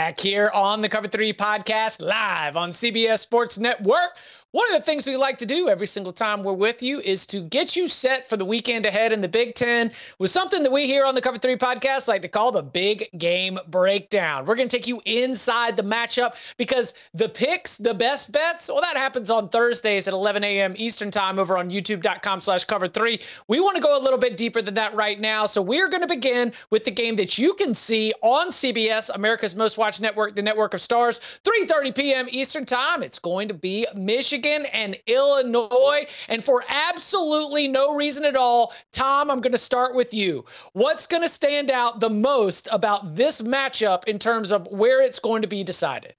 back here on the Cover 3 podcast, live on CBS Sports Network. One of the things we like to do every single time we're with you is to get you set for the weekend ahead in the Big Ten with something that we here on the Cover 3 podcast like to call the Big Game Breakdown. We're going to take you inside the matchup because the picks, the best bets, well, that happens on Thursdays at 11 a.m. Eastern time over on youtube.com/cover3. We want to go a little bit deeper than that right now. So we're going to begin with the game that you can see on CBS, America's most watched network, the Network of Stars, 3:30 p.m. Eastern time. It's going to be Michigan and Illinois. And for absolutely no reason at all, Tom, I'm going to start with you. What's going to stand out the most about this matchup in terms of where it's going to be decided?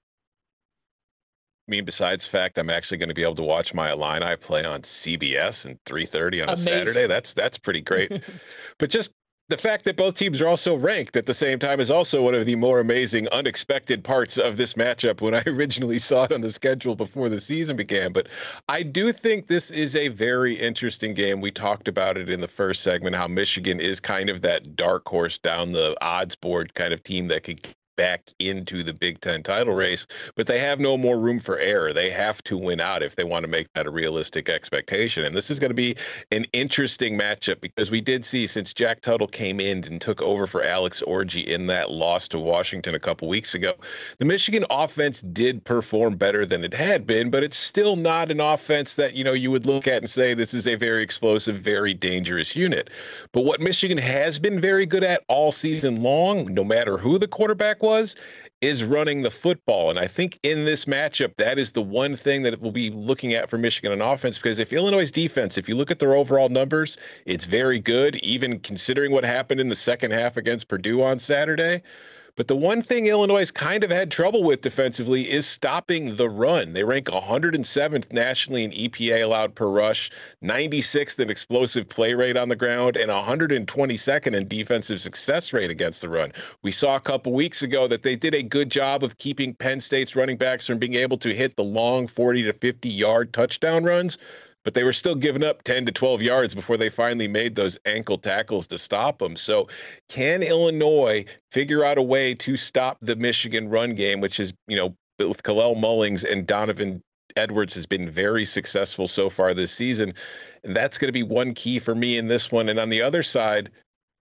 I mean, besides the fact I'm actually going to be able to watch my Illini play on CBS and 3:30 on a Saturday, that's pretty great. But just the fact that both teams are also ranked at the same time is also one of the more amazing, unexpected parts of this matchup when I originally saw it on the schedule before the season began. But I do think this is a very interesting game. We talked about it in the first segment, how Michigan is kind of that dark horse down the odds board kind of team that could back into the Big Ten title race, but they have no more room for error. They have to win out if they want to make that a realistic expectation. And this is going to be an interesting matchup because we did see, since Jack Tuttle came in and took over for Alex Orji in that loss to Washington a couple weeks ago, the Michigan offense did perform better than it had been, but it's still not an offense that, you would look at and say this is a very explosive, very dangerous unit. But what Michigan has been very good at all season long, no matter who the quarterback is running the football. And I think in this matchup, that is the one thing that we'll be looking at for Michigan on offense, because if Illinois' defense, if you look at their overall numbers, it's very good, even considering what happened in the second half against Purdue on Saturday. But the one thing Illinois kind of had trouble with defensively is stopping the run. They rank 107th nationally in EPA allowed per rush, 96th in explosive play rate on the ground, and 122nd in defensive success rate against the run. We saw a couple weeks ago that they did a good job of keeping Penn State's running backs from being able to hit the long 40 to 50-yard touchdown runs, but they were still giving up 10 to 12 yards before they finally made those ankle tackles to stop them. So can Illinois figure out a way to stop the Michigan run game, which is, with Kalel Mullings and Donovan Edwards has been very successful so far this season. And that's going to be one key for me in this one. And on the other side,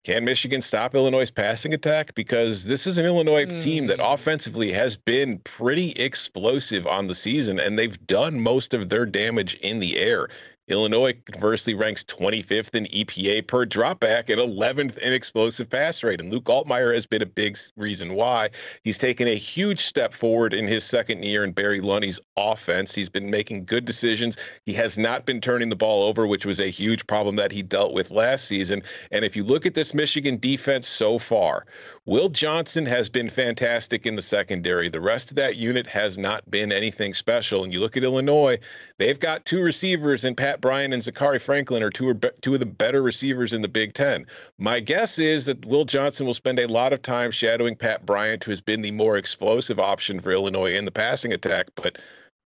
can Michigan stop Illinois' passing attack? Because this is an Illinois team that offensively has been pretty explosive on the season, and they've done most of their damage in the air. Illinois, conversely, ranks 25th in EPA per dropback and 11th in explosive pass rate. And Luke Altmaier has been a big reason why. He's taken a huge step forward in his second year in Barry Lunney's offense. He's been making good decisions. He has not been turning the ball over, which was a huge problem that he dealt with last season. And if you look at this Michigan defense so far, Will Johnson has been fantastic in the secondary. The rest of that unit has not been anything special. And you look at Illinois, they've got two receivers in Pat Bryant and Zachary Franklin are two of the better receivers in the Big Ten. My guess is that Will Johnson will spend a lot of time shadowing Pat Bryant, who has been the more explosive option for Illinois in the passing attack. But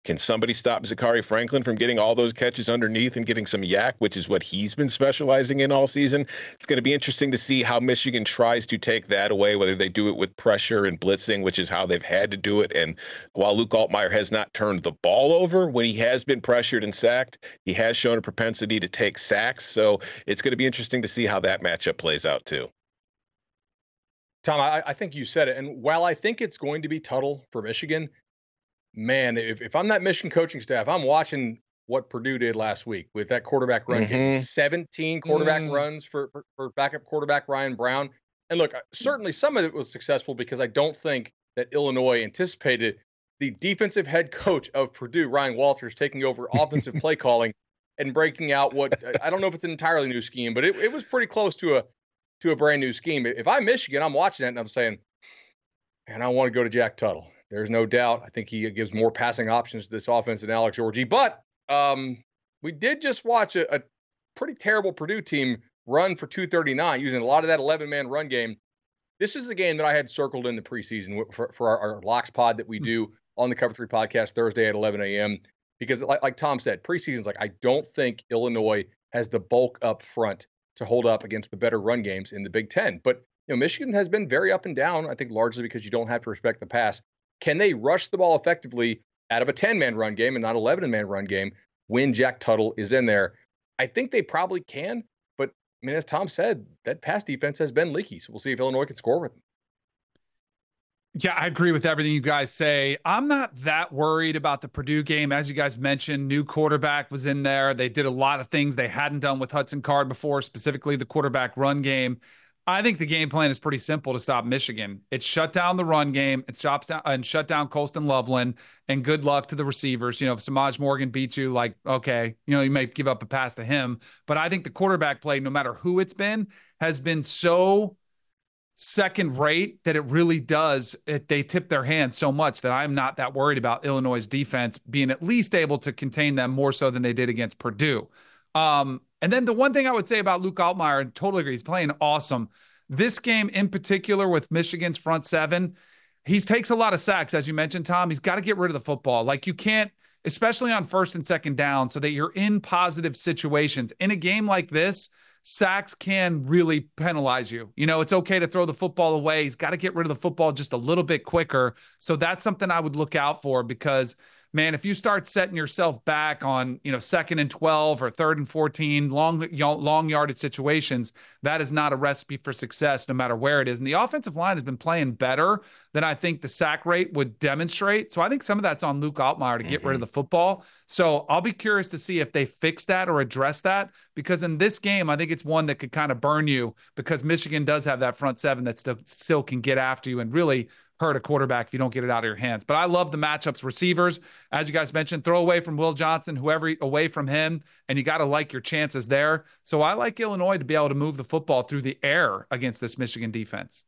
can somebody stop Zachary Franklin from getting all those catches underneath and getting some yak, which is what he's been specializing in all season? It's going to be interesting to see how Michigan tries to take that away, whether they do it with pressure and blitzing, which is how they've had to do it. And while Luke Altmaier has not turned the ball over, when he has been pressured and sacked, he has shown a propensity to take sacks. So it's going to be interesting to see how that matchup plays out too. Tom, I think you said it. And while I think it's going to be Tuttle for Michigan, man, if I'm that Michigan coaching staff, I'm watching what Purdue did last week with that quarterback run game. 17 quarterback runs for backup quarterback Ryan Brown. And look, certainly some of it was successful because I don't think that Illinois anticipated the defensive head coach of Purdue, Ryan Walters, taking over offensive play calling and breaking out what I don't know if it's an entirely new scheme, but it was pretty close to a brand new scheme. If I'm Michigan, I'm watching that and I'm saying, man, I want to go to Jack Tuttle. There's no doubt. I think he gives more passing options to this offense than Alex Orji. But we did just watch a pretty terrible Purdue team run for 239 using a lot of that 11-man run game. This is the game that I had circled in the preseason for our Locks pod that we do on the Cover 3 podcast Thursday at 11 a.m. Because like Tom said, preseason's I don't think Illinois has the bulk up front to hold up against the better run games in the Big Ten. But Michigan has been very up and down, I think largely because you don't have to respect the pass. Can they rush the ball effectively out of a 10-man run game and not 11-man run game when Jack Tuttle is in there? I think they probably can, but I mean, as Tom said, that pass defense has been leaky, so we'll see if Illinois can score with them. Yeah, I agree with everything you guys say. I'm not that worried about the Purdue game. As you guys mentioned, new quarterback was in there. They did a lot of things they hadn't done with Hudson Card before, specifically the quarterback run game. I think the game plan is pretty simple to stop Michigan. It's shut down the run game, it stops down and shut down Colston Loveland, and good luck to the receivers. If Samaj Morgan beats you, like, okay, you may give up a pass to him. But I think the quarterback play, no matter who it's been, has been so second rate that it really does. They tip their hand so much that I'm not that worried about Illinois' defense being at least able to contain them more so than they did against Purdue. And then the one thing I would say about Luke Altmaier, and totally agree, he's playing awesome. This game in particular with Michigan's front seven, he takes a lot of sacks, as you mentioned, Tom. He's got to get rid of the football. Like, you can't, especially on first and second down, so that you're in positive situations. In a game like this, sacks can really penalize you. It's okay to throw the football away. He's got to get rid of the football just a little bit quicker. So that's something I would look out for, because man, if you start setting yourself back on, 2nd and 12 or 3rd and 14, long yardage situations, that is not a recipe for success no matter where it is. And the offensive line has been playing better than I think the sack rate would demonstrate. So I think some of that's on Luke Altmaier to get rid of the football. So I'll be curious to see if they fix that or address that, because in this game, I think it's one that could kind of burn you, because Michigan does have that front seven that still can get after you and really hurt a quarterback if you don't get it out of your hands. But I love the matchups. Receivers, as you guys mentioned, throw away from Will Johnson, whoever away from him, and you got to like your chances there. So I like Illinois to be able to move the football through the air against this Michigan defense.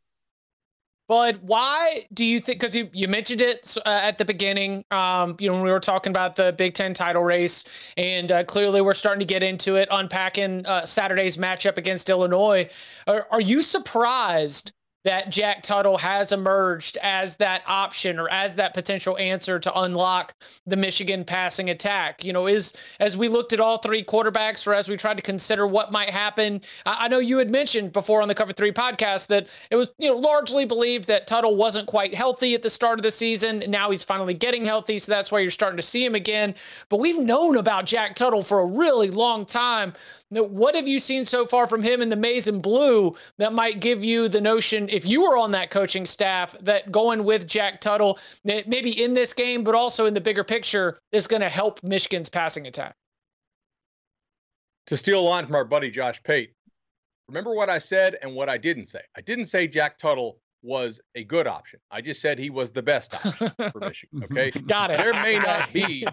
But why do you think, because you mentioned it at the beginning, when we were talking about the Big Ten title race, and clearly we're starting to get into it, unpacking Saturday's matchup against Illinois. Are you surprised that Jack Tuttle has emerged as that option or as that potential answer to unlock the Michigan passing attack? As we looked at all three quarterbacks, or as we tried to consider what might happen, I know you had mentioned before on the Cover 3 podcast that it was, largely believed that Tuttle wasn't quite healthy at the start of the season. Now he's finally getting healthy, so that's why you're starting to see him again. But we've known about Jack Tuttle for a really long time. What have you seen so far from him in the maize and blue that might give you the notion, if you were on that coaching staff, that going with Jack Tuttle, maybe in this game, but also in the bigger picture, is going to help Michigan's passing attack? To steal a line from our buddy Josh Pate, remember what I said and what I didn't say. I didn't say Jack Tuttle was a good option. I just said he was the best option for Michigan. Okay. Got it. There may not be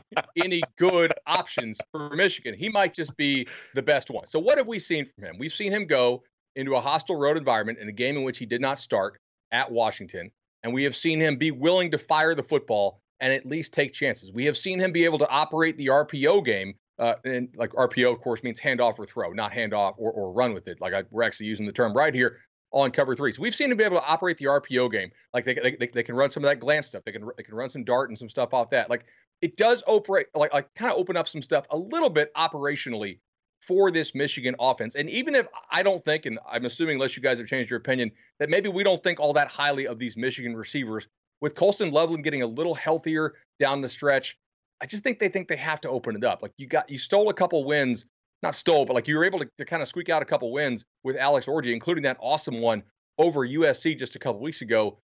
any good options for Michigan. He might just be the best one. So what have we seen from him? We've seen him go into a hostile road environment in a game in which he did not start at Washington. And we have seen him be willing to fire the football and at least take chances. We have seen him be able to operate the RPO game. And like RPO, of course, means handoff or throw, not handoff or run with it. We're actually using the term right here on Cover 3. So we've seen him be able to operate the RPO game. Like they can run some of that glance stuff. They can run some dart and some stuff off that. Like, it does operate, like kind of open up some stuff a little bit operationally for this Michigan offense. And even if I don't think, and I'm assuming unless you guys have changed your opinion, that maybe we don't think all that highly of these Michigan receivers, with Colston Loveland getting a little healthier down the stretch, I just think they have to open it up. Like, you stole a couple wins. Not stole, but you were able to kind of squeak out a couple wins with Alex Orji, including that awesome one over USC just a couple weeks ago.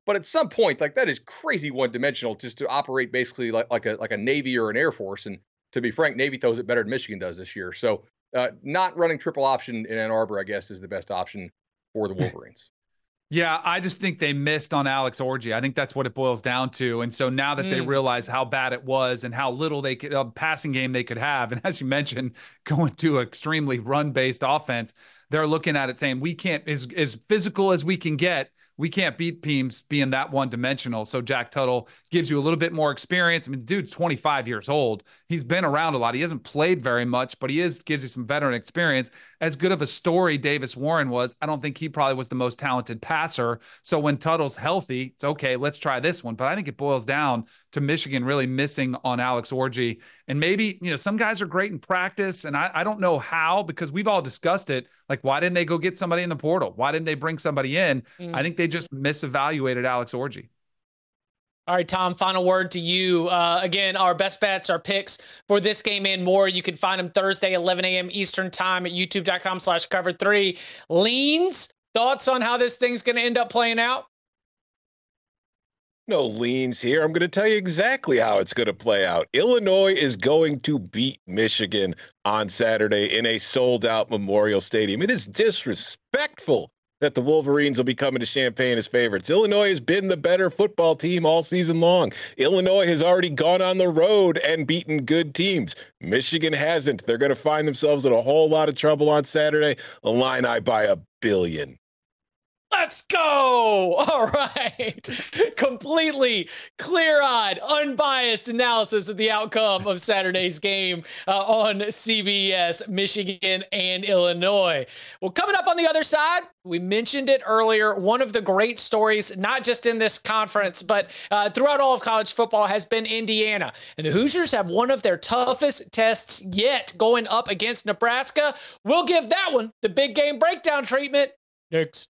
But at some point, that is crazy one-dimensional just to operate basically like a Navy or an Air Force. And to be frank, Navy throws it better than Michigan does this year. So not running triple option in Ann Arbor, I guess, is the best option for the Wolverines. Yeah, I just think they missed on Alex Orji. I think that's what it boils down to. And so now that they realize how bad it was and how little they could, passing game they could have, and as you mentioned, going to an extremely run-based offense, they're looking at it saying, we can't, as physical as we can get, we can't beat teams being that one-dimensional. So Jack Tuttle gives you a little bit more experience. I mean, the dude's 25 years old. He's been around a lot. He hasn't played very much, but gives you some veteran experience. As good of a story Davis Warren was, I don't think he probably was the most talented passer. So when Tuttle's healthy, it's okay, let's try this one. But I think it boils down to Michigan really missing on Alex Orji. And maybe, some guys are great in practice, and I don't know how, because we've all discussed it. Like, why didn't they go get somebody in the portal? Why didn't they bring somebody in? I think they just misevaluated Alex Orji. All right, Tom, final word to you. Again, our best bets, our picks for this game and more. You can find them Thursday, 11 a.m. Eastern time at youtube.com/cover3. Leans, thoughts on how this thing's going to end up playing out? No leans here. I'm going to tell you exactly how it's going to play out. Illinois is going to beat Michigan on Saturday in a sold-out Memorial Stadium. It is disrespectful that the Wolverines will be coming to Champaign as favorites. Illinois has been the better football team all season long. Illinois has already gone on the road and beaten good teams. Michigan hasn't. They're going to find themselves in a whole lot of trouble on Saturday. Illini by 1 billion. Let's go. All right. Completely clear-eyed, unbiased analysis of the outcome of Saturday's game on CBS, Michigan and Illinois. Well, coming up on the other side, we mentioned it earlier. One of the great stories, not just in this conference, but throughout all of college football, has been Indiana. And the Hoosiers have one of their toughest tests yet going up against Nebraska. We'll give that one the big game breakdown treatment next.